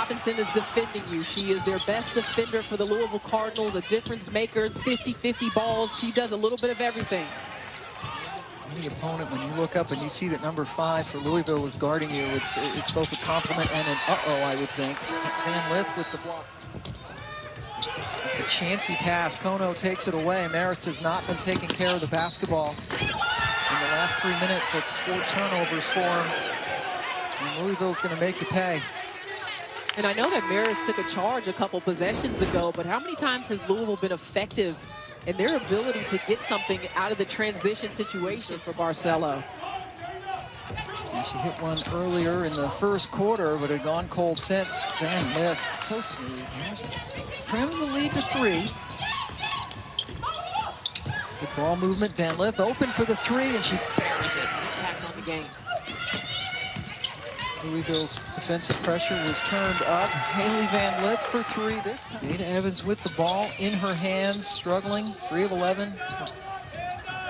Robinson is defending you. She is their best defender for the Louisville Cardinals, a difference maker, 50-50 balls. She does a little bit of everything. Any opponent, when you look up and you see that number 5 for Louisville is guarding you, it's both a compliment and an uh-oh, I would think. Van Lith with the block. It's a chancy pass. Kono takes it away. Marist has not been taking care of the basketball in the last 3 minutes. It's 4 turnovers for him. And Louisville's going to make you pay. And I know that Marist took a charge a couple possessions ago, but how many times has Louisville been effective in their ability to get something out of the transition situation for Barcelo? And she hit one earlier in the first quarter, but had gone cold since. Van Lith, so smooth. Trims the lead to 3. Good ball movement. Van Lith open for the 3, and she buries it. Impact on the game. Louisville's defensive pressure was turned up. Hailey Van Lith for 3 this time. Dana Evans with the ball in her hands, struggling. 3 of 11.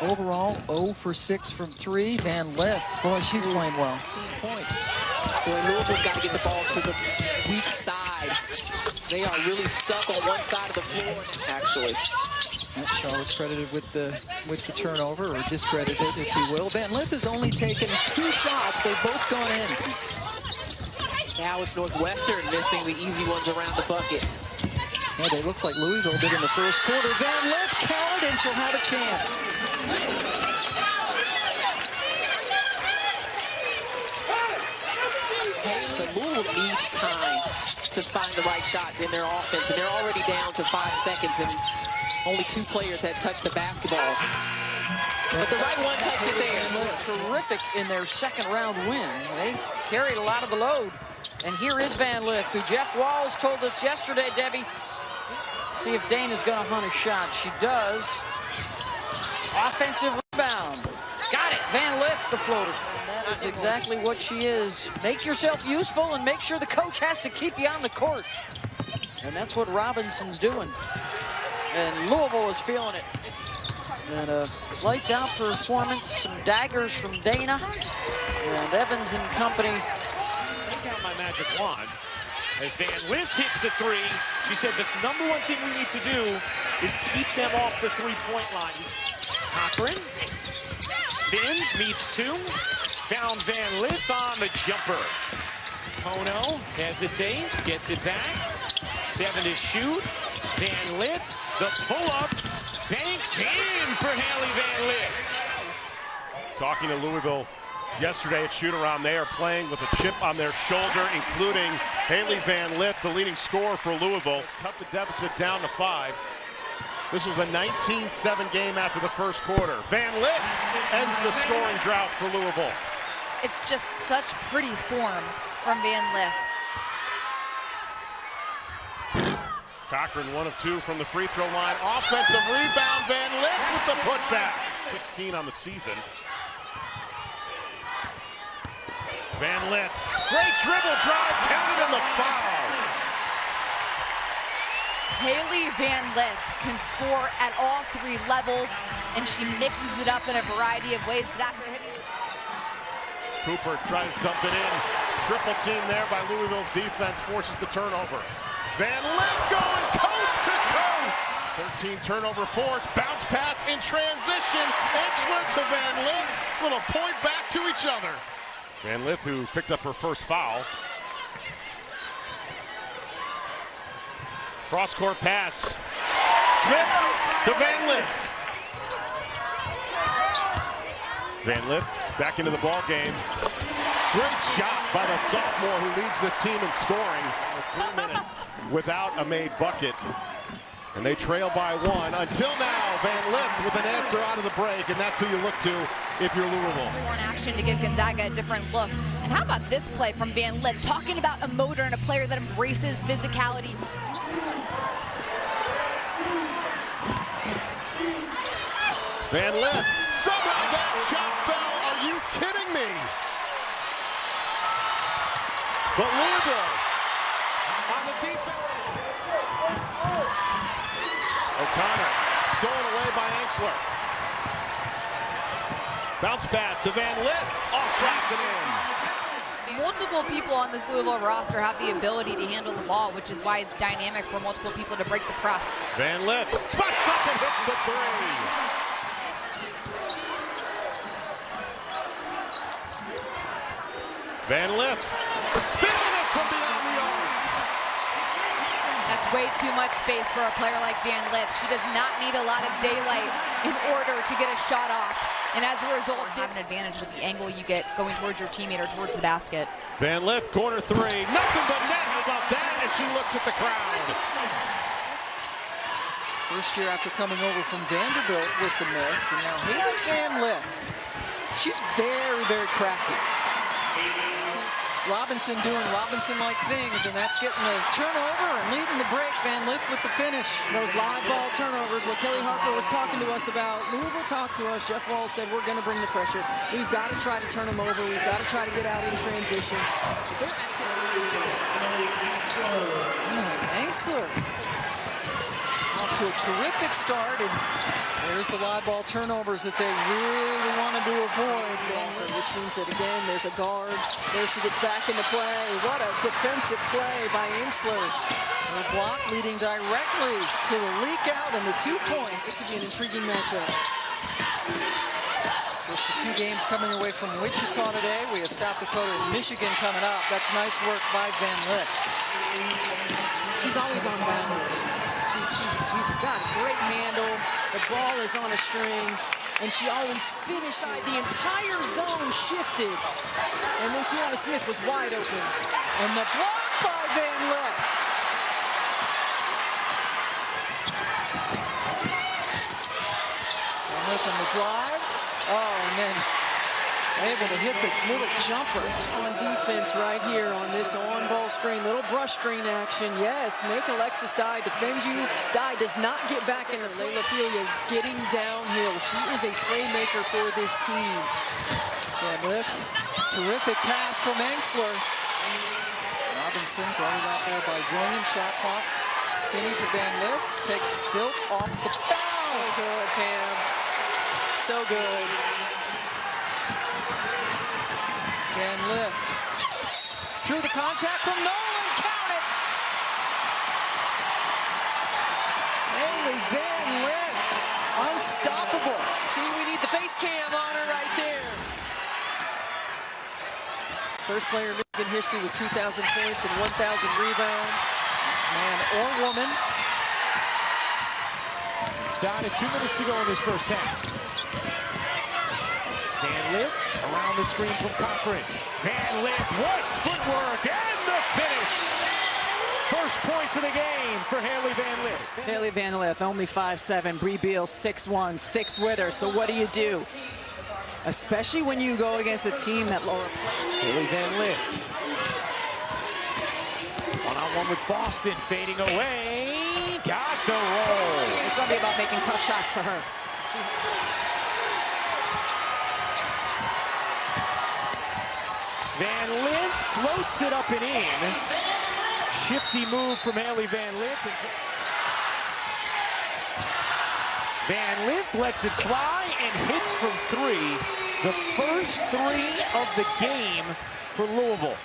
Overall, 0 for 6 from 3. Van Lith, boy, she's playing well. 10 points. Boy, Louisville's got to get the ball to the weak side. They are really stuck on one side of the floor, actually. Shaw was credited with the turnover, or discredited, if you will. Van Lith has only taken 2 shots. They've both gone in. Now it's Northwestern missing the easy ones around the bucket. Yeah, they look like Louisville did in the first quarter. Van Lith counted, and she'll have a chance. But Louisville needs time to find the right shot in their offense, and they're already down to 5 seconds, and only 2 players had touched the basketball. But the right one touched it there. Terrific in their second round win. They carried a lot of the load. And here is Van Lith, who Jeff Walls told us yesterday, Debbie, see if Dana's going to hunt a shot. She does. Offensive rebound. Got it. Van Lith, the floater. And that is exactly what she is. Make yourself useful and make sure the coach has to keep you on the court. And that's what Robinson's doing. And Louisville is feeling it. And a lights-out performance, some daggers from Dana, and Evans and company. Take out my magic wand. As Van Lith hits the 3, she said the #1 thing we need to do is keep them off the 3-point line. Cochran spins, meets 2, found Van Lith on the jumper. Kono hesitates, gets it back. 7 to shoot. Van Lith, the pull-up, banks in for Hailey Van Lith. Talking to Louisville yesterday at shoot-around, they are playing with a chip on their shoulder, including Hailey Van Lith, the leading scorer for Louisville. Cut the deficit down to 5. This was a 19-7 game after the first quarter. Van Lith ends the scoring drought for Louisville. It's just such pretty form from Van Lith. Cochran 1 of 2 from the free throw line. Offensive rebound, Van Lith with the putback. 16 on the season. Van Lith, great dribble drive, counted in the foul. Hailey Van Lith can score at all 3 levels, and she mixes it up in a variety of ways. But after hitting... Cooper tries to dump it in. Triple team there by Louisville's defense, forces the turnover. Van Lith going coast to coast. 13 turnover force, bounce pass in transition. Exler to Van Lith. Little point back to each other. Van Lith, who picked up her first foul. Cross-court pass. Smith to Van Lith. Van Lith back into the ball game. Great shot by the sophomore who leads this team in scoring. 3 minutes without a made bucket. And they trail by 1. Until now, Van Lith with an answer out of the break, and that's who you look to if you're Louisville. More in action to give Gonzaga a different look. And how about this play from Van Lith? Talking about a motor and a player that embraces physicality. Van Lith, somehow that shot fell. Are you kidding me? But Louisville on the defense. O'Connor stolen away by Exler. Bounce pass to Van Lith, off glass and in. multiple people on this Louisville roster have the ability to handle the ball, which is why it's dynamic for multiple people to break the press. Van Lith spots up and hits the three. Van Lith, filling it from beyond the arc. That's way too much space for a player like Van Lith. She does not need a lot of daylight in order to get a shot off. And as a result, have an advantage with the angle you get going towards your teammate or towards the basket. Van Lith, corner three, nothing but net. How about that? And she looks at the crowd. First year after coming over from Vanderbilt with the miss, and now Hailey Van Lith. She's very, very crafty. Robinson doing Robinson-like things, and that's getting the turnover and leading the break. Van Lith with the finish. Those live ball turnovers, what Kelly Harper was talking to us about. Louisville talked to us. Jeff Walls said, we're going to bring the pressure. We've got to try to turn them over. We've got to try to get out in transition. Angsler off to a terrific start, and there's the live ball turnovers that they really wanted to avoid. Which means that, again, there's a guard. There she gets back into play. What a defensive play by Angsler. The block leading directly to the leak out and the 2 points. It could be an intriguing matchup. Just the 2 games coming away from Wichita today. We have South Dakota and Michigan coming up. That's nice work by Van Lith. She's always on balance. She's got a great handle. The ball is on a string. And she always finished. The entire zone shifted. And then Kiana Smith was wide open. And the block by Van Lith. Van Lith on the drive. Oh, and then able to hit the little jumper. On defense right here on this on-ball screen. Little brush screen action. Yes, make Alexis Dye defend you. Dye does not get back in the Layla Filia getting downhill. She is a playmaker for this team. Van Lith, terrific pass from Angsler. Robinson brought it out there by Williams. Shot clock. Skinny for Van Lith. Takes Dilk off the bounce. So good, Pam. So good. Van Lith drew the contact from Nolan. Count it. Hailey Van Lith, unstoppable. See, we need the face cam on her right there. First player in history with 2,000 points and 1,000 rebounds. Man or woman. Inside of 2 minutes to go in this first half. Van Lith around the screen from Cochran. Van Lith, what footwork, and the finish. First points of the game for Hailey Van Lith. Hailey Van Lith, only 5'7", Bree Beal 6'1", sticks with her. So what do? Especially when you go against a team that lower. Hailey Van Lith. One-on-one with Boston, fading away. Got the roll. It's going to be about making tough shots for her. Van Lith floats it up and in. Shifty move from Hailey Van Lith. Van Lith lets it fly and hits from 3. The first 3 of the game for Louisville.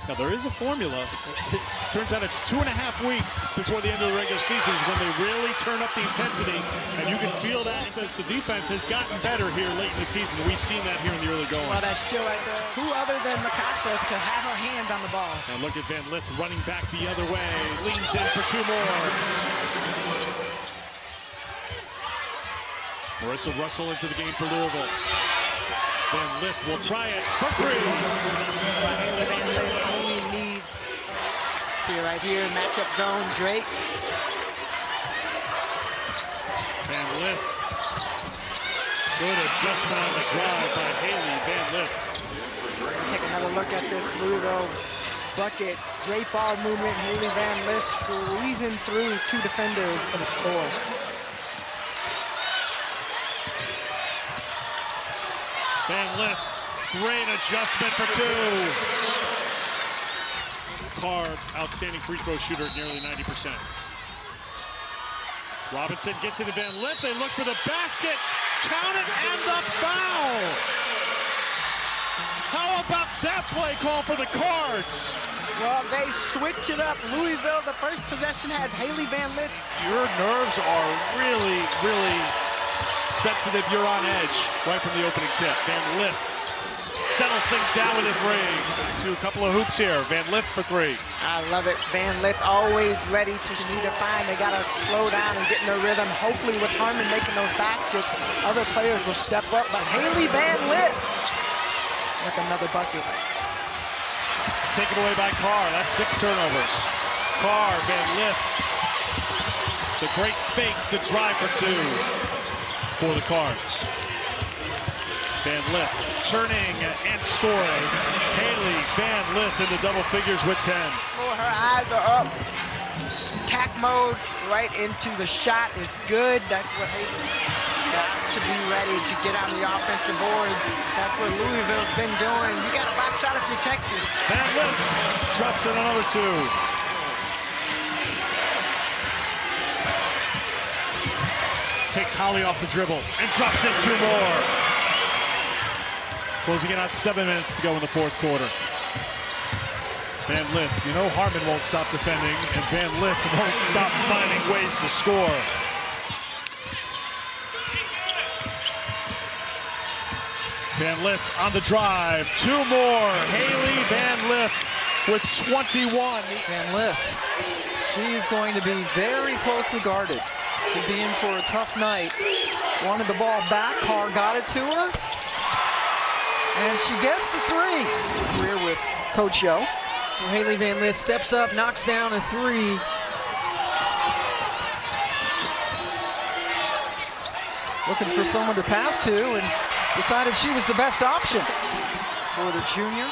Now, there is a formula. It turns out it's 2.5 weeks before the end of the regular season is when they really turn up the intensity, and you can feel that as the defense has gotten better here late in the season. We've seen that here in the early going. Well, that's still right there. Who other than Mikasa to have her hand on the ball? And look at Van Lith running back the other way. Leans in for 2 more. Marissa Russell into the game for Louisville. Van Lith will try it for 3. Right here, matchup zone, Drake. Van Lith. Good adjustment on the drive by Hailey Van Lith. Take another look at this Louisville bucket. Great ball movement. Hailey Van Lith squeezing through 2 defenders for the score. Van Lith, great adjustment for 2. Carr, outstanding free throw shooter at nearly 90%. Robinson gets into Van Lith. They look for the basket. Count it and the foul. How about that play call for the Cards? Well, they switch it up. Louisville, the first possession has Hailey Van Lith. Your nerves are really, really sensitive. You're on edge right from the opening tip. Van Lith settles things down with a three. To a couple of hoops here. Van Lith for three. I love it. Van Lith always ready to need a find. They got to slow down and get in their rhythm. Hopefully with Harmon making those baskets, other players will step up. But Hailey Van Lith with another bucket. Taken away by Carr. That's 6 turnovers. Carr, Van Lith. The great fake, the drive for 2 for the Cards. Van Lith turning and scoring. Hailey Van Lith into double figures with 10. Her eyes are up. Attack mode right into the shot is good. That's what Hailey got to be ready to get on the offensive board. That's what Louisville's been doing. You got a box shot if you're Texas. Van Lith drops in another 2. Takes Holly off the dribble and drops in 2 more. Closing in on 7 minutes to go in the fourth quarter. Van Lith, you know Harmon won't stop defending, and Van Lith won't stop finding ways to score. Van Lith on the drive, 2 more. Hailey Van Lith with 21. Van Lith, she's going to be very closely guarded. Could be in for a tough night. Wanted the ball back, Carr got it to her. And she gets the 3. Career with Coach Yo. Hailey Van Lith steps up, knocks down a 3. Looking for someone to pass to and decided she was the best option for the junior.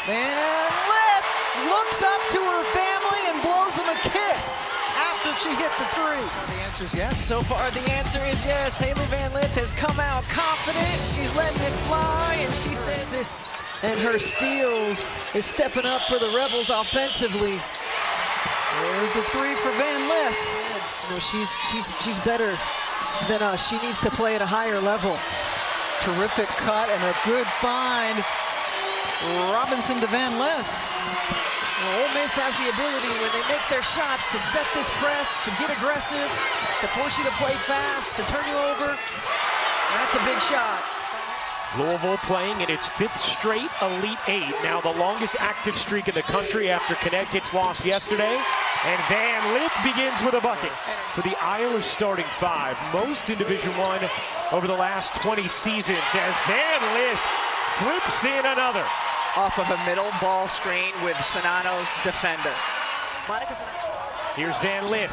Van Lith looks up to her family and blows them a kiss after she hit the 3. The answer is yes. So far, the answer is yes. Hailey Van Lith has come out confident. She's letting it fly, and she says assists and her steals is stepping up for the Rebels offensively. There's a 3 for Van Lith. You know, she's better than us. She needs to play at a higher level. Terrific cut and a good find. Robinson to Van Lith. Well, Ole Miss has the ability when they make their shots to set this press, to get aggressive, to force you to play fast, to turn you over. That's a big shot. Louisville playing in its 5th straight Elite 8. Now the longest active streak in the country after Connecticut's loss yesterday. And Van Lith begins with a bucket for the Iowa starting 5. Most in Division I over the last 20 seasons as Van Lith flips in another. Off of a middle ball screen with Sonano's defender. Here's Van Lith.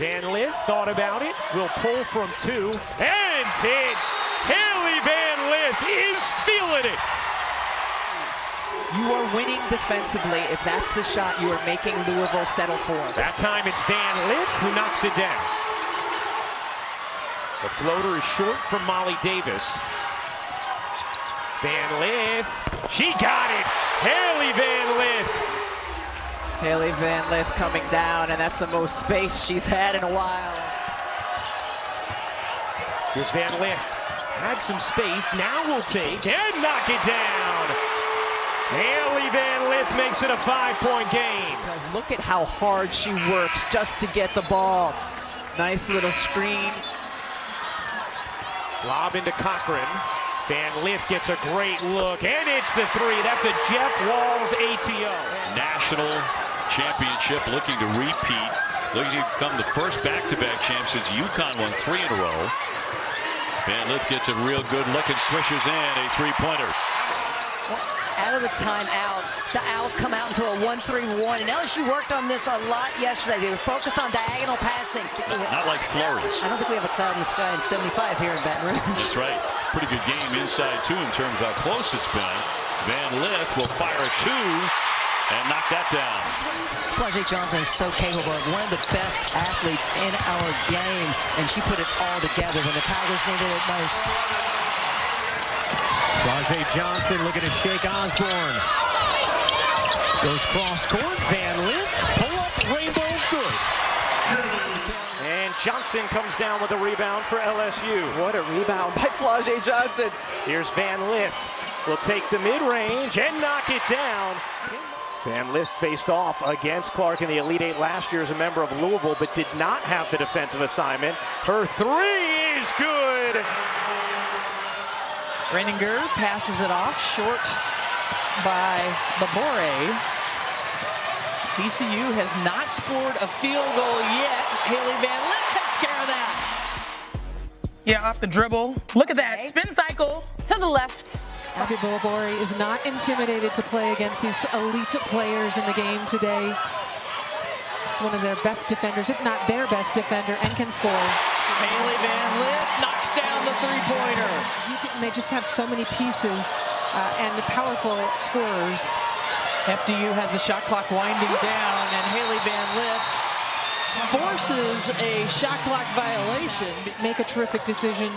Van Lith thought about it, will pull from 2, and hit. Hailey Van Lith is feeling it. You are winning defensively if that's the shot you are making Louisville settle for. That time it's Van Lith who knocks it down. The floater is short from Molly Davis. Van Lith, she got it. Hailey Van Lith. Hailey Van Lith coming down, and that's the most space she's had in a while. Here's Van Lith. Had some space, now will take and knock it down. Hailey Van Lith makes it a 5-point game. Because look at how hard she works just to get the ball. Nice little screen. Lob into Cochran. Van Lith gets a great look, and it's the 3. That's a Jeff Walls ATO. National championship looking to repeat. Looking to become the first back-to-back champ since UConn won 3 in a row. Van Lith gets a real good look and swishes in a 3-pointer. Out of the timeout, the Owls come out into a 1-3-1, and LSU worked on this a lot yesterday. They were focused on diagonal passing. Not like flurries. I don't think we have a cloud in the sky in 75 here in Baton Rouge. That's right. Pretty good game inside, too, in terms of how close it's been. Van Lith will fire a 2 and knock that down. Flajay Johnson is so capable of one of the best athletes in our game, and she put it all together when the Tigers needed it most. Flajay Johnson looking to shake Osborne. Goes cross court. Van Lith, pull up, rainbow, good. And Johnson comes down with a rebound for LSU. What a rebound by Flau'jae Johnson. Here's Van Lith. Will take the mid-range and knock it down. Van Lith faced off against Clark in the Elite Eight last year as a member of Louisville, but did not have the defensive assignment. Her three is good. Renninger passes it off, short by Labore. TCU has not scored a field goal yet. Hailey Van Lith takes care of that. Yeah, off the dribble. Look at that, spin cycle. To the left. Abby Labore is not intimidated to play against these elite players in the game today. She's one of their best defenders, if not their best defender, and can score. Hailey Van Lith knocks down the three-pointer. They just have so many pieces and powerful scorers. FDU has the shot clock winding down, and Hailey Van Lith forces a shot clock violation. Make a terrific decision,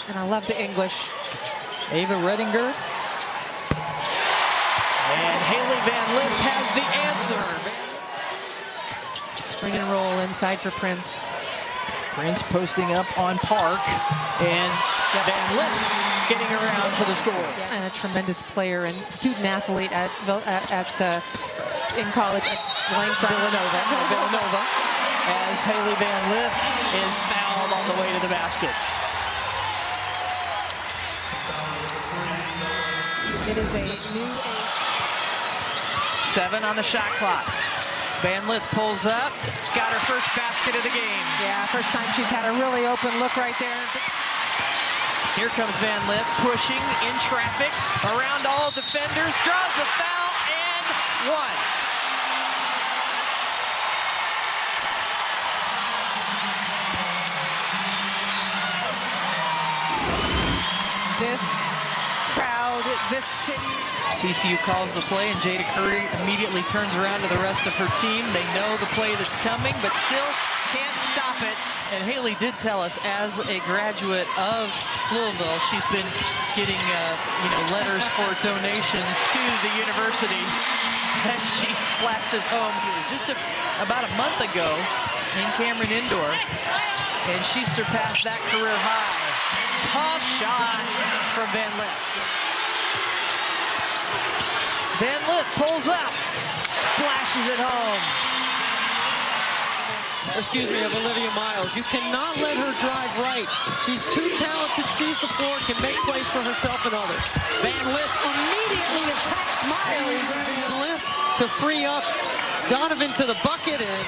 and I love the English. Ava Renninger. And Hailey Van Lith has the answer. Screen and roll inside for Prince. Prince posting up on Park, and Van Lith getting around for the score. And a tremendous player and student athlete in college at Villanova. As Hailey Van Lith is fouled on the way to the basket. It is a new age. 7 on the shot clock. Van Lith pulls up. Got her first basket of the game. Yeah, first time she's had a really open look right there. Here comes Van Lith pushing in traffic around all defenders. Draws the foul and one. This crowd, this city. TCU calls the play, and Jada Curry immediately turns around to the rest of her team. They know the play that's coming, but still can't stop it. And Hailey did tell us, as a graduate of Louisville, she's been getting letters for donations to the university. And she splashes home just about a month ago in Cameron Indoor, and she surpassed that career high. Tough shot from Van Lith. Van Lith pulls up, splashes it home. Of Olivia Miles. You cannot let her drive right. She's too talented, sees the floor, can make plays for herself and others. Van Lith immediately attacks Miles. Van Lith to free up Donovan to the bucket and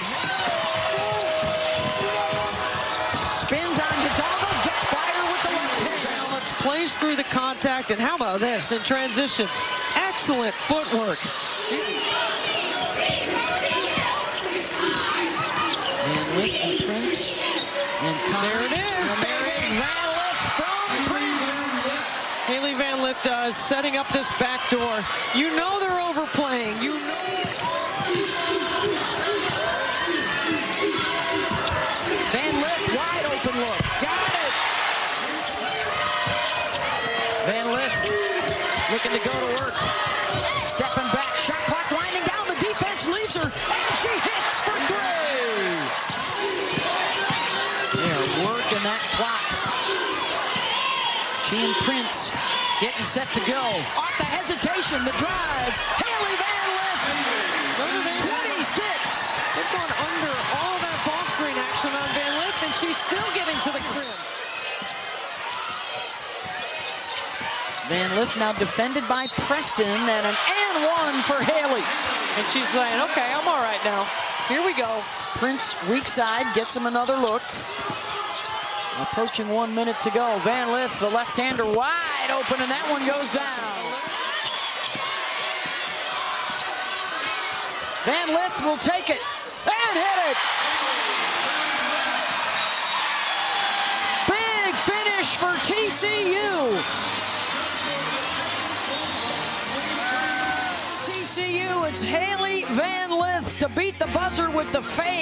spins on Hidalgo, gets by her with the left hand. balance, plays through the contact, and how about this in transition? Excellent footwork. Van Lith and Prince. And there it is. Van Lith from Prince. Hailey Van Lith does, setting up this back door. You know they're overplaying. You know. Van Lith, wide open look. Got it. Van Lith looking to go to work. Stepping back, shot clock winding down. The defense leaves her, and she hits for three. They're working that clock. She and Prince getting set to go. Off the hesitation, the drive. Hailey Van Lith, 26. They've gone under all that ball screen action on Van Lith, and she's still getting to the rim. Van Lith now defended by Preston, and an and one for Hailey. And she's saying, okay, I'm all right now. Here we go. Prince, weak side, gets him another look. Approaching 1 minute to go. Van Lith, the left-hander, wide open, and that one goes down. Van Lith will take it and hit it. Big finish for TCU. TCU, it's Hailey Van Lith to beat the buzzer with the fade.